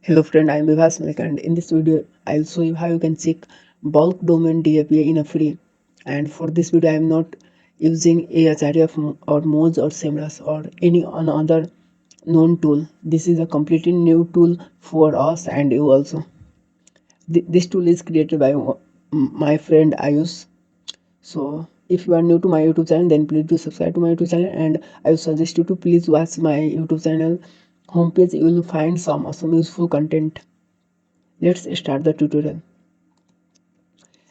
Hello friend, I am Vivas Malik, and in this video I will show you how you can check bulk domain DAPA in a free. And for this video I am not using Ahrefs or Moz or Semrush or any other known tool. This is a completely new tool for us and you also. This tool is created by my friend Ayush. So if you are new to my YouTube channel, then please do subscribe to my YouTube channel, and I will suggest you to please watch my YouTube channel homepage. You will find some awesome useful content. Let's start the tutorial.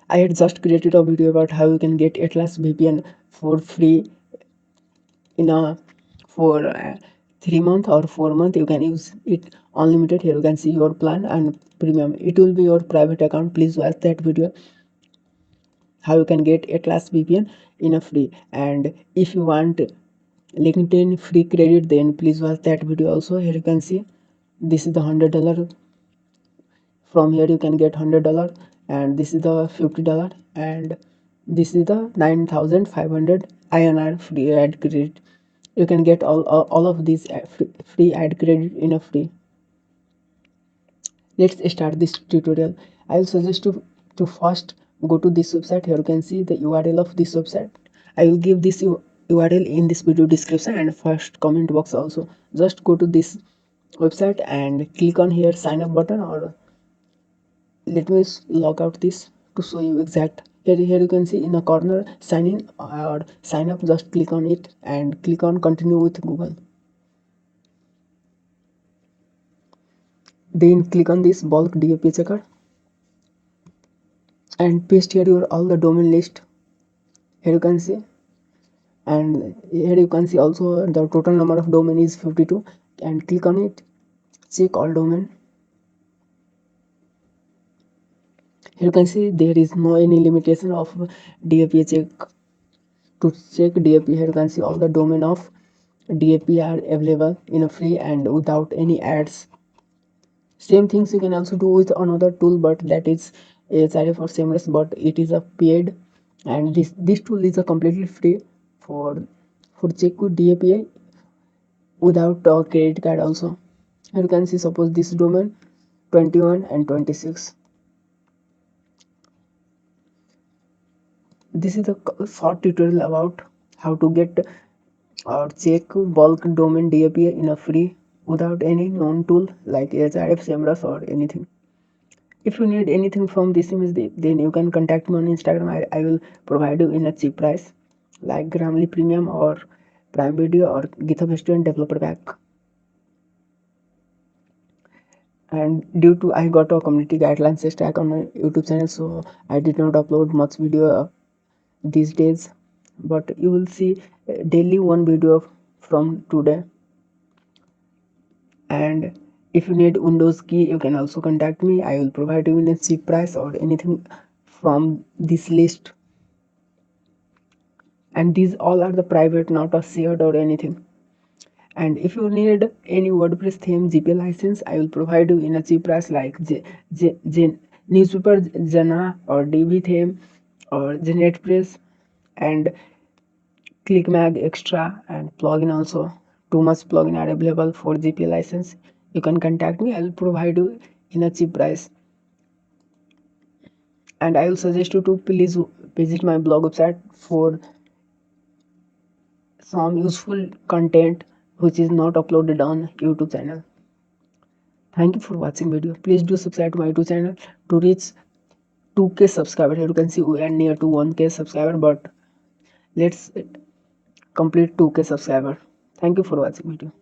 I had just created a video about how you can get Atlas VPN for free in a for 3 months or 4 months. You can use it unlimited. Here you can see your plan and premium. It will be your private account. Please watch that video. How you can get Atlas VPN in a free. And if you want LinkedIn free credit, then please watch that video also. Here you can see this is the $100. From here you can get $100, and this is the $50, and this is the 9,500 INR free ad credit. You can get all of these free ad credit in a free. Let's start this tutorial. I will suggest to first go to this website. Here you can see the URL of this website. I will give this URL in this video description and first comment box also. Just go to this website and click on here sign up button, or let me log out this to show you exact. Here you can see in a corner sign in or sign up. Just click on it and click on continue with Google. Then click on this bulk DAP checker and paste here your all the domain list. Here you can see, and here you can see also the total number of domain is 52, and click on it, check all domain. Here you can see there is no any limitation of DAP check. To check DAP, here you can see all the domain of DAP are available in a free and without any ads. Same things you can also do with another tool, but that is Ahrefs for Semrush, but it is a paid, and this tool is a completely free for check with DAP without a credit card also. Here you can see suppose this domain 21 and 26. This is a short tutorial about how to get or check bulk domain DAP in a free without any known tool like Ahrefs, Semrush or anything. If you need anything from this image, then you can contact me on Instagram. I will provide you in a cheap price like Grammarly Premium or Prime Video or GitHub Student Developer Pack. And due to I got a community guidelines stack on my YouTube channel, so I did not upload much video these days, but you will see daily one video from today. And if you need Windows key, you can also contact me. I will provide you in a cheap price or anything from this list. And these all are the private, not a shared or anything. And if you need any WordPress theme GPL license, I will provide you in a cheap price like newspaper Jana or DB theme or GeneratePress and ClickMag extra and plugin also. Too much plugin are available for GPL license. You can contact me. I will provide you in a cheap price. And I will suggest you to please visit my blog website for some useful content which is not uploaded on YouTube channel. Thank you for watching video. Please do subscribe to my YouTube channel to reach 2K subscribers. Here you can see we are near to 1K subscriber, but let's complete 2K subscriber. Thank you for watching video.